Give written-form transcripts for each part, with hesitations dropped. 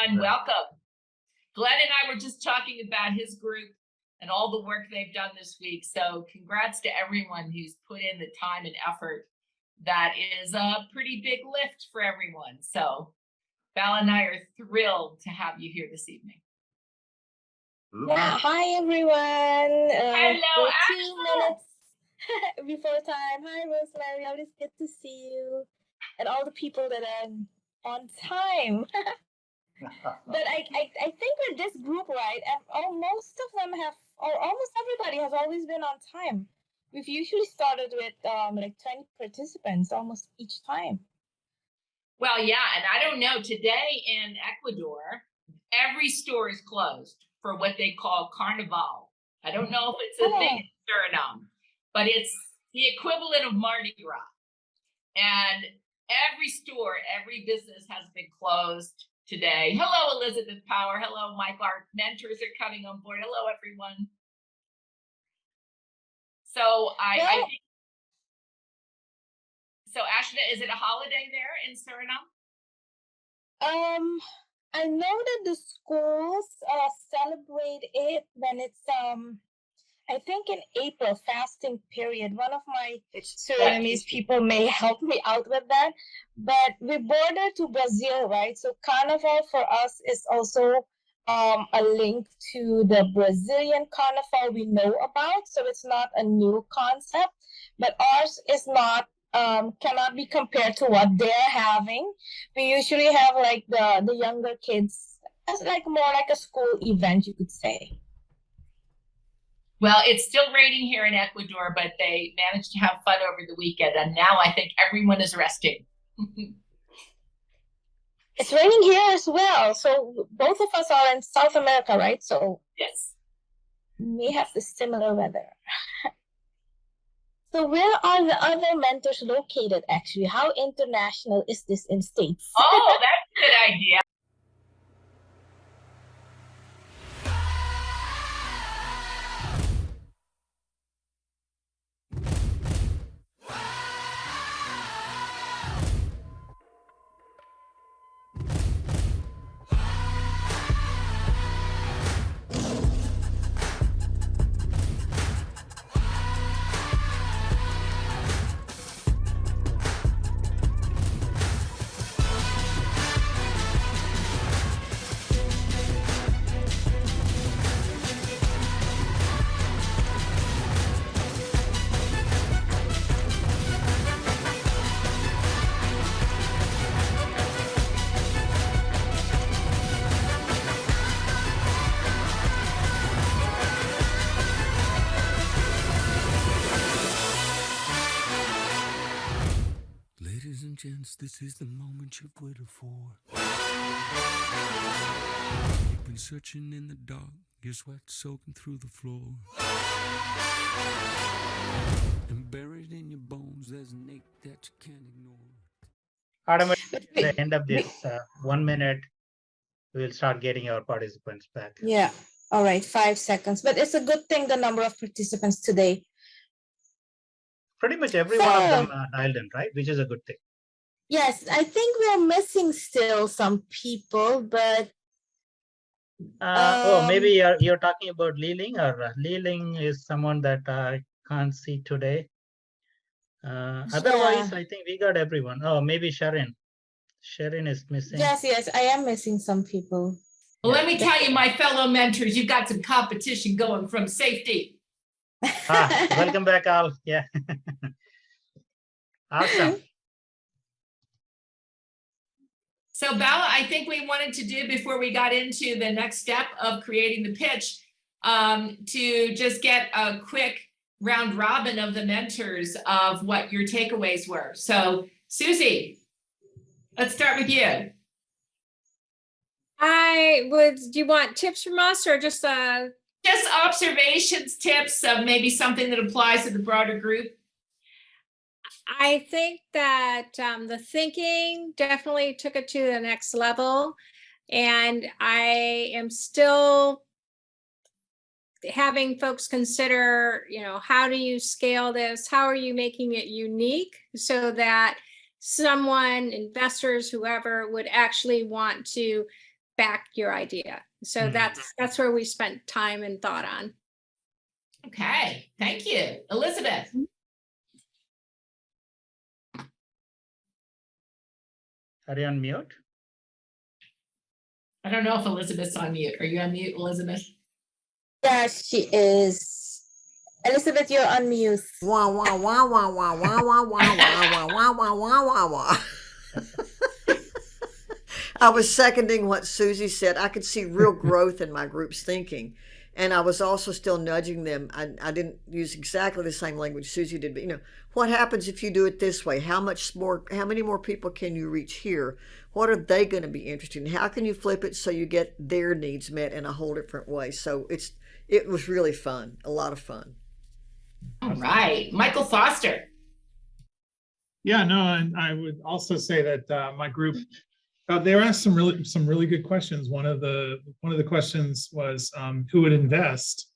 everyone. Welcome. Glenn and I were just talking about his group and all the work they've done this week. So congrats to everyone who's put in the time and effort. That is a pretty big lift for everyone. So Val and I are thrilled to have you here this evening. Yeah, hi everyone. Hello, we're 2 minutes before time. Hi Rosemary, always good to see you. And all the people that are on time. But I think with this group, right, most of them have, or almost everybody has always been on time. We've usually started with like 20 participants almost each time. Well, yeah, and I don't know, today in Ecuador, every store is closed for what they call Carnival. I don't know if it's a thing in Suriname, but it's the equivalent of Mardi Gras. And every store, every business has been closed today. Hello, Elizabeth Power. Hello, Mike. Our mentors are coming on board. Hello, everyone. So I think, so Ashna, is it a holiday there in Suriname? I know that the schools celebrate it when it's I think in April, fasting period. One of my Surinamese people may help me out with that. But we border to Brazil, right? So Carnival for us is also a link to the Brazilian Carnival we know about. So it's not a new concept, but ours is not, cannot be compared to what they're having. We usually have like the younger kids as like more like a school event, you could say. Well, it's still raining here in Ecuador, but they managed to have fun over the weekend. And now I think everyone is resting. It's raining here as well. So both of us are in South America, right? So yes, we have the similar weather. So where are the other mentors located, actually? How international is this in States? Oh, that's a good idea. Ladies and gents, this is the moment you've waited for. You've been searching in the dark, your sweat soaking through the floor. And buried in your bones, there's an ache that you can't ignore. Automatically, at the end of this 1 minute, we'll start getting our participants back. Yeah. All right, 5 seconds. But it's a good thing the number of participants today. Pretty much every one of them dialed in, right? Which is a good thing. Yes, I think we're missing still some people, but maybe you're talking about Leeling, or Leeling is someone that I can't see today. Otherwise, I think we got everyone. Oh, maybe Sharon. Sharon is missing. Yes, I am missing some people. Well, let me tell you, my fellow mentors, you've got some competition going from safety. Welcome back, Al. Yeah. Awesome. So Bella, I think we wanted to do, before we got into the next step of creating the pitch, to just get a quick round robin of the mentors of what your takeaways were. So Susie, let's start with you. Do you want tips from us or just observations, tips of maybe something that applies to the broader group? I think that the thinking definitely took it to the next level, and I am still having folks consider, how do you scale this? How are you making it unique so that someone, investors, whoever, would actually want to back your idea. So that's where we spent time and thought on. Okay, thank you. Elizabeth? Are you on mute? I don't know if Elizabeth's on mute. Are you on mute, Elizabeth? Yes, she is. Elizabeth, you're on mute. Wah wah wah wah wah wah wah wah wah wah wah wah wah wah. I was seconding what Susie said. I could see real growth in my group's thinking. And I was also still nudging them. I didn't use exactly the same language Susie did, but what happens if you do it this way? How many more people can you reach here? What are they going to be interested in? How can you flip it so you get their needs met in a whole different way? So it was really fun, a lot of fun. All right, Michael Foster. Yeah, no, and I would also say that my group, they were asked some really good questions. One of the questions was who would invest,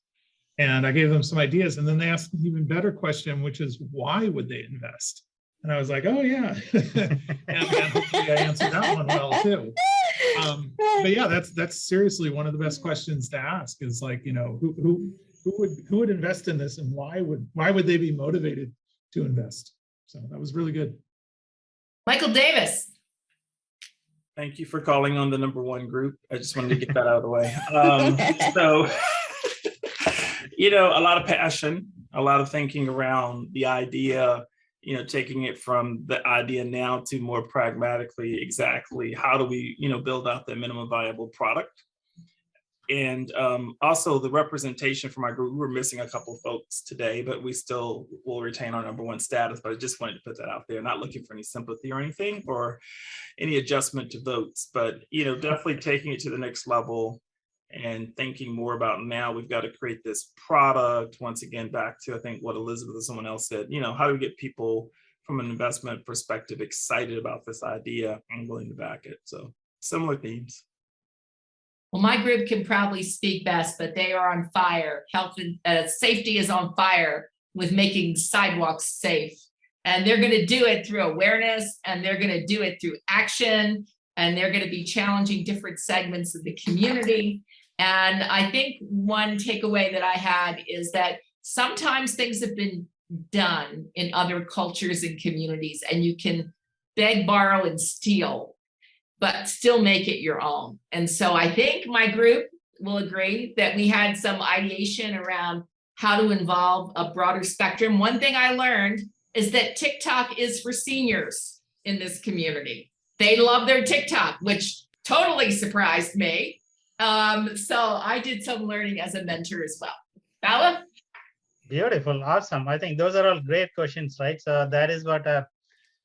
and I gave them some ideas, and then they asked an even better question, which is why would they invest? And I was like, oh yeah, and hopefully I answered that one well too. But yeah, that's seriously one of the best questions to ask. Is like, who would invest in this, and why would they be motivated to invest? So that was really good. Michael Davis. Thank you for calling on the number one group. I just wanted to get that out of the way. So, a lot of passion, a lot of thinking around the idea, taking it from the idea now to more pragmatically, exactly how do we, build out the minimum viable product. And also the representation from our group. We were missing a couple of folks today, but we still will retain our number one status. But I just wanted to put that out there, not looking for any sympathy or anything or any adjustment to votes, but definitely taking it to the next level and thinking more about now we've got to create this product. Once again, back to I think what Elizabeth or someone else said, how do we get people from an investment perspective excited about this idea and willing to back it? So similar themes. Well, my group can probably speak best, but they are on fire. Health and safety is on fire with making sidewalks safe. And they're going to do it through awareness, and they're going to do it through action, and they're going to be challenging different segments of the community. And I think one takeaway that I had is that sometimes things have been done in other cultures and communities, and you can beg, borrow, and steal, but still make it your own. And so I think my group will agree that we had some ideation around how to involve a broader spectrum. One thing I learned is that TikTok is for seniors in this community. They love their TikTok, which totally surprised me. So I did some learning as a mentor as well. Bella? Beautiful, awesome. I think those are all great questions, right? So that is what a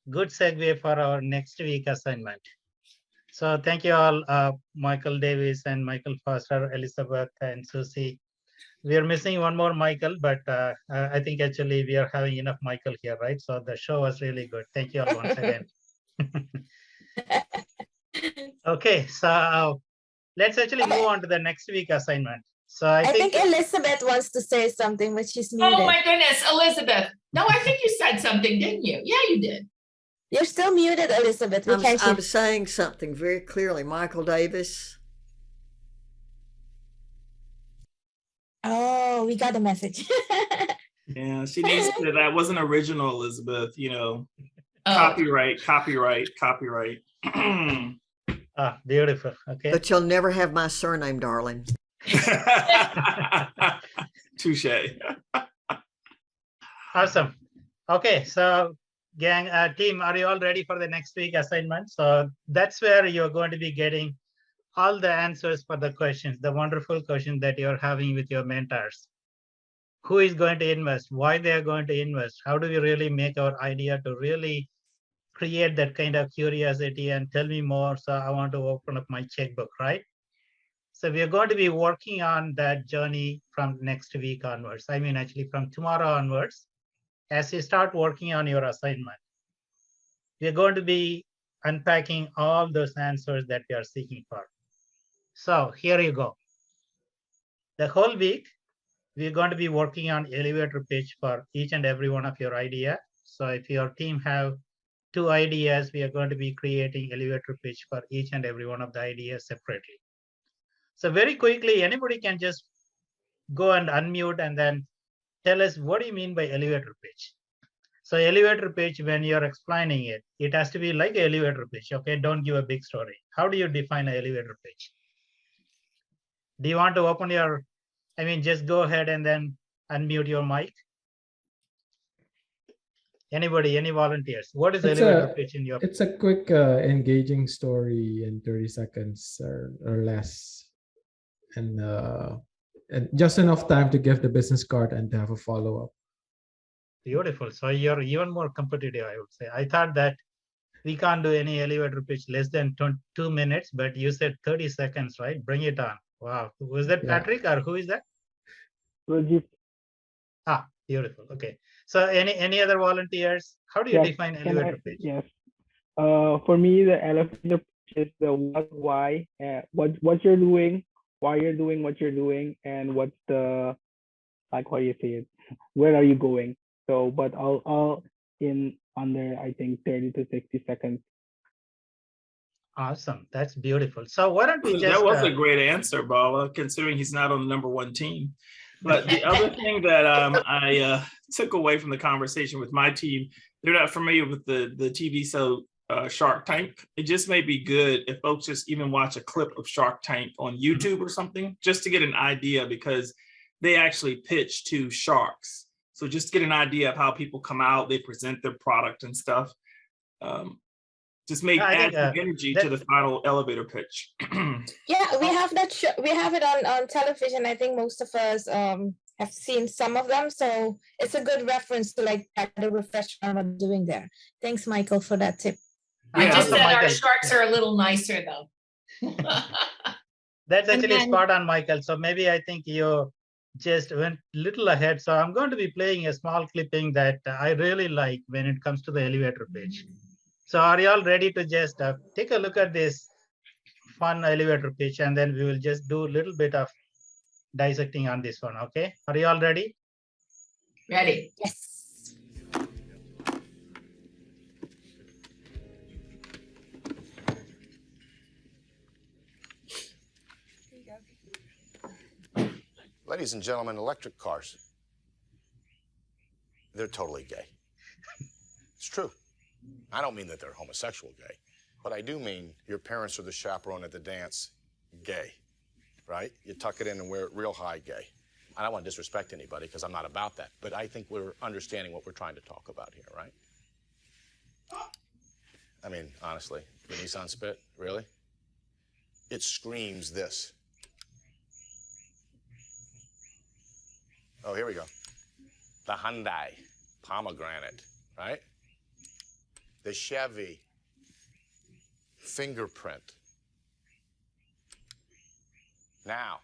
good segue for our next week assignment. So thank you all, Michael Davis and Michael Foster, Elizabeth and Susie. We are missing one more Michael, but I think actually we are having enough Michael here, right? So the show was really good. Thank you all once again. Okay, so let's actually move on to the next week assignment. So I think Elizabeth wants to say something, but she's muted. Oh my goodness, Elizabeth. No, I think you said something, didn't you? Yeah, you did. You're still muted, Elizabeth. I'm saying something very clearly. Michael Davis. Oh, we got a message. Yeah, she needs to. That wasn't original, Elizabeth. Copyright. Beautiful. Okay. But you'll never have my surname, darling. Touche. Awesome. Okay, so gang, team, are you all ready for the next week assignment? So that's where you're going to be getting all the answers for the questions, the wonderful questions that you're having with your mentors. Who is going to invest? Why they are going to invest? How do we really make our idea to really create that kind of curiosity and tell me more? So I want to open up my checkbook, right? So we are going to be working on that journey from next week onwards. I mean, actually from tomorrow onwards, as you start working on your assignment, we're going to be unpacking all those answers that we are seeking for. So here you go. The whole week, we're going to be working on elevator pitch for each and every one of your idea. So if your team have 2 ideas, we are going to be creating elevator pitch for each and every one of the ideas separately. So very quickly, anybody can just go and unmute and then tell us what do you mean by elevator pitch. So elevator pitch, when you're explaining it, it has to be like an elevator pitch. Okay, don't give a big story. How do you define an elevator pitch? Do you want to open your, I mean, just go ahead and then unmute your mic. Anybody, any volunteers? What is elevator pitch in your? It's a quick, engaging story in 30 seconds or less, and just enough time to give the business card and to have a follow up. Beautiful. So you're even more competitive, I would say. I thought that we can't do any elevator pitch less than 2 minutes, but you said 30 seconds, right? Bring it on. Wow. Was that Yeah. Patrick or who is that? Rajit, Ah, beautiful. Okay. So any other volunteers? How do you yes, define can elevator I? pitch? Yes. For me, the elevator pitch is the what, why, what you're doing, why you're doing what you're doing, and what's the, like, what you say it, where are you going? So, but all in under, I think, 30 to 60 seconds. Awesome. That's beautiful. So why don't we just That was a great answer, Bala, considering he's not on the #1 team. But the other thing that I took away from the conversation with my team, they're not familiar with the TV show Shark Tank. It just may be good if folks just even watch a clip of Shark Tank on YouTube or something, just to get an idea, because they actually pitch to sharks. So just get an idea of how people come out, they present their product and stuff. Just add some energy to the final elevator pitch. Yeah, we have that. We have it on television. I think most of us have seen some of them, so it's a good reference to like the refresh on what we're doing there. Thanks, Michael, for that tip. I just so said our Michael- sharks are a little nicer though. That's And actually then- spot on, Michael. So maybe I think you just went a little ahead. So I'm going to be playing a small clipping that I really like when it comes to the elevator pitch. So are you all ready to just take a look at this fun elevator pitch, and then we will just do a little bit of dissecting on this one, okay? Are you all ready? Ready? Yes. Ladies and gentlemen, electric cars. They're totally gay. It's true. I don't mean that they're homosexual gay, but I do mean your parents are the chaperone at the dance gay, right? You tuck it in and wear it real high gay. I don't want to disrespect anybody because I'm not about that, but I think we're understanding what we're trying to talk about here, right? I mean, honestly, the Nissan Spit, really? It screams this. Oh, here we go. The Hyundai Pomegranate, right? The Chevy Fingerprint. Now,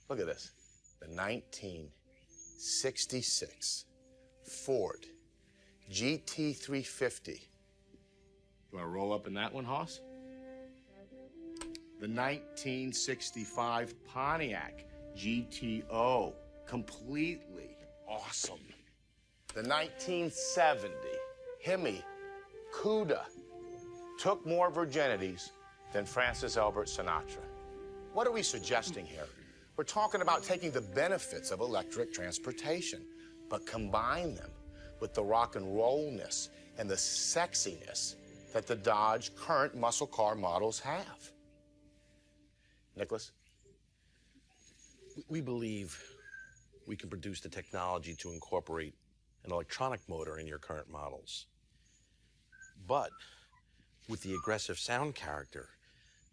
look at this. The 1966 Ford GT350. You want to roll up in that one, Hoss? The 1965 Pontiac GTO, completely awesome. The 1970 Hemi Cuda took more virginities than Francis Albert Sinatra. What are we suggesting here? We're talking about taking the benefits of electric transportation, but combine them with the rock and rollness and the sexiness that the Dodge current muscle car models have. Nicholas? We believe we can produce the technology to incorporate an electronic motor in your current models. But with the aggressive sound character,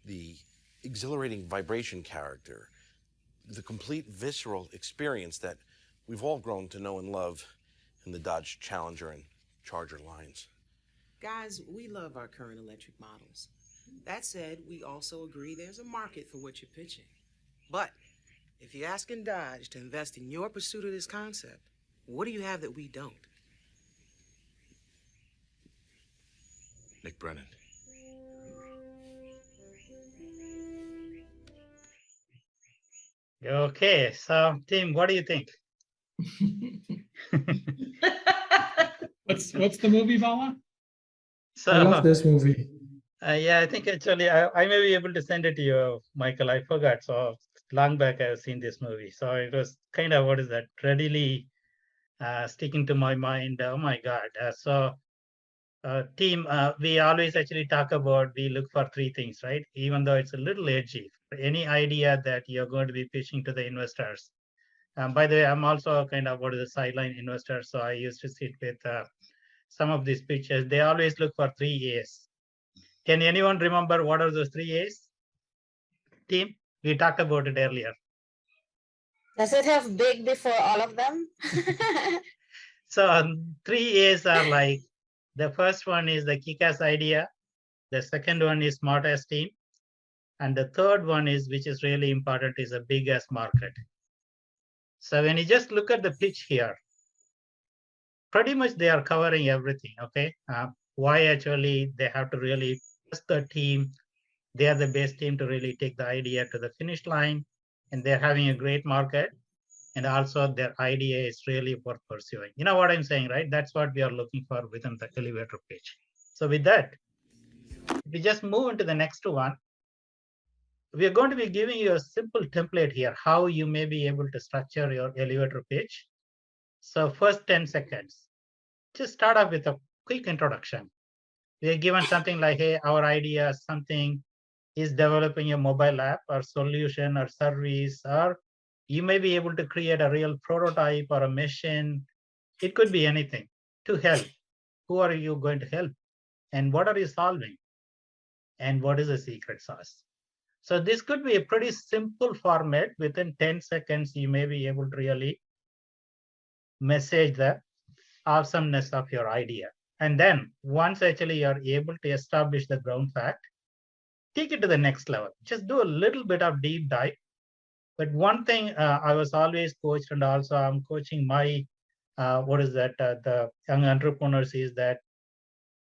the exhilarating vibration character, the complete visceral experience that we've all grown to know and love in the Dodge Challenger and Charger lines. Guys, we love our current electric models. That said, we also agree there's a market for what you're pitching. But if you're asking Dodge to invest in your pursuit of this concept, what do you have that we don't? Nick Brennan. Okay, so team, what do you think? What's the movie, Vala? So I love this movie. Yeah, I think actually I may be able to send it to you, Michael. I forgot. So long back I've seen this movie. So it was kind of, what is that, readily sticking to my mind. Oh my God. Team, we always actually talk about, we look for three things, right? Even though it's a little edgy. Any idea that you're going to be pitching to the investors. By the way, I'm also kind of, what is a sideline investor. So I used to sit with some of these pitches. They always look for 3 A's. Can anyone remember what are those 3 A's? Team, we talked about it earlier. Does it have big before all of them? So 3 A's are like, the first one is the kick-ass idea. The second one is smart-ass team. And the third one is, which is really important, is a big-ass market. So when you just look at the pitch here, pretty much they are covering everything, okay? Why actually they have to really trust the team. They are the best team to really take the idea to the finish line, and they're having a great market. And also their idea is really worth pursuing. You know what I'm saying, right? That's what we are looking for within the elevator pitch. So with that, we just move into the next one. We are going to be giving you a simple template here, how you may be able to structure your elevator pitch. So first 10 seconds, just start off with a quick introduction. We are given something like, hey, our idea is something is developing a mobile app or solution or service, or you may be able to create a real prototype or a mission. It could be anything to help. Who are you going to help? And what are you solving? And what is the secret sauce? So this could be a pretty simple format. Within 10 seconds, you may be able to really message the awesomeness of your idea. And then once actually you're able to establish the ground fact, take it to the next level. Just do a little bit of deep dive. But one thing I was always coached, and also I'm coaching my, the young entrepreneurs, is that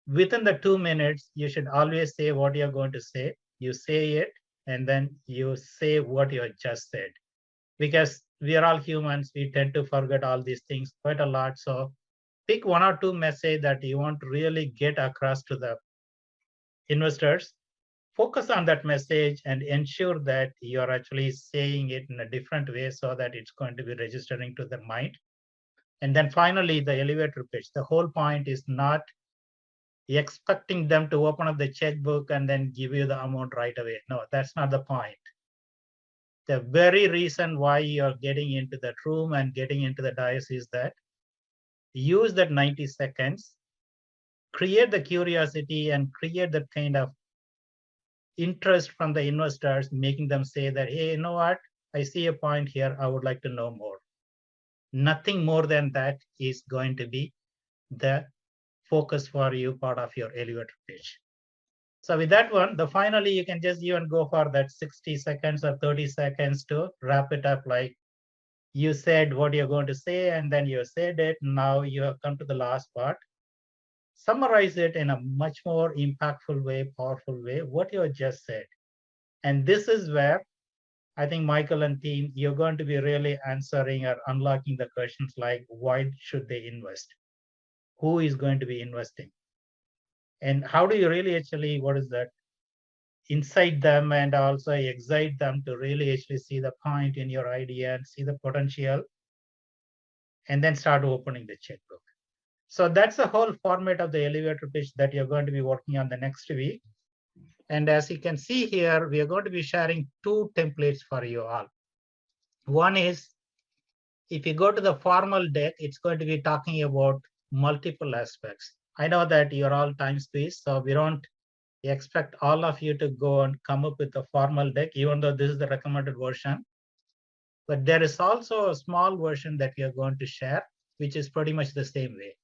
within the 2 minutes, you should always say what you're going to say. You say it, and then you say what you just said. Because we are all humans, we tend to forget all these things quite a lot. So pick 1 or 2 messages that you want to really get across to the investors. Focus on that message and ensure that you're actually saying it in a different way so that it's going to be registering to the mind. And then finally, the elevator pitch. The whole point is not expecting them to open up the checkbook and then give you the amount right away. No, that's not the point. The very reason why you're getting into that room and getting into the dais is that use that 90 seconds, create the curiosity and create that kind of interest from the investors, making them say that, hey, you know what? I see a point here. I would like to know more. Nothing more than that is going to be the focus for you, part of your elevator pitch. So with that one, finally, you can just even go for that 60 seconds or 30 seconds to wrap it up. Like you said what you're going to say, and then you said it. Now you have come to the last part. Summarize it in a much more impactful way, powerful way, what you just said. And this is where I think Michael and team, you're going to be really answering or unlocking the questions like, why should they invest? Who is going to be investing? And how do you really actually, incite them and also excite them to really actually see the point in your idea and see the potential, and then start opening the checkbook. So that's the whole format of the elevator pitch that you're going to be working on the next week. And as you can see here, we are going to be sharing 2 templates for you all. One is, if you go to the formal deck, it's going to be talking about multiple aspects. I know that you're all time squeezed, so we don't expect all of you to go and come up with a formal deck, even though this is the recommended version. But there is also a small version that we are going to share, which is pretty much the same way.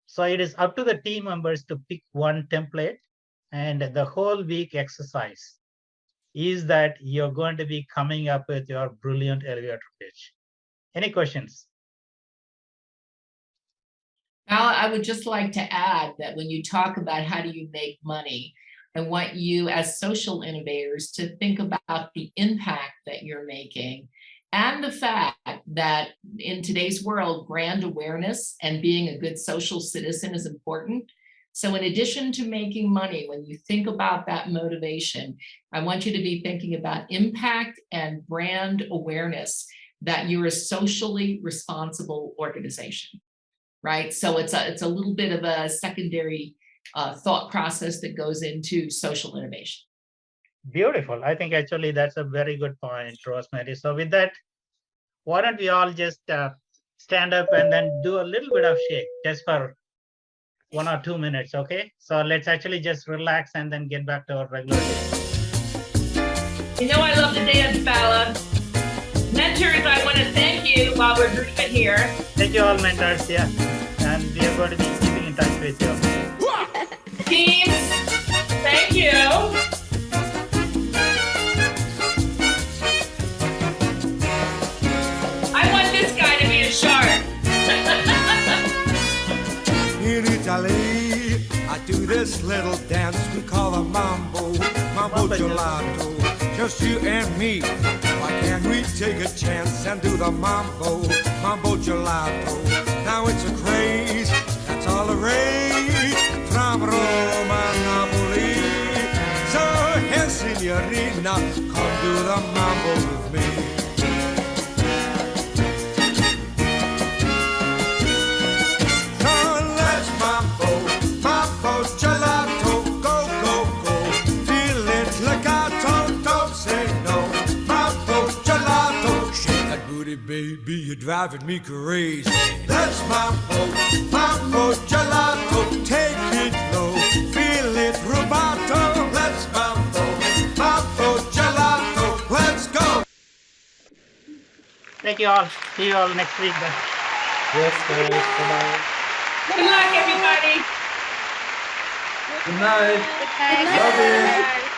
So it is up to the team members to pick one template, and the whole week exercise is that you're going to be coming up with your brilliant elevator pitch. Any questions? Al, I would just like to add that when you talk about how do you make money, I want you as social innovators to think about the impact that you're making and the fact that in today's world, brand awareness and being a good social citizen is important. So in addition to making money, when you think about that motivation, I want you to be thinking about impact and brand awareness, that you're a socially responsible organization, right? So it's a little bit of a secondary thought process that goes into social innovation. Beautiful. I think actually that's a very good point, Rosemary. So with that, why don't we all just stand up and then do a little bit of shake just for 1 or 2 minutes, okay? So let's actually just relax and then get back to our regular day. You know I love to dance, Bella. Mentors, I want to thank you while we're grouping here. Thank you all, mentors, yeah. And we are going to be keeping in touch with you. Teams, thank you. I want this guy to be a shark. In Italy, I do this little dance we call a mambo gelato. Just you and me. Why can't we take a chance and do the mambo gelato? Now it's a craze, that's all the rage from Roma, Napoli. So hey, signorina, come do the mambo with me. Baby, you're driving me crazy. That's mambo gelato. Take it low, feel it rubato. Let's mambo gelato. Let's go. Thank you all. See you all next week then. Yes, guys. Bye-bye. Good luck, everybody. Good night. Good night. Love you.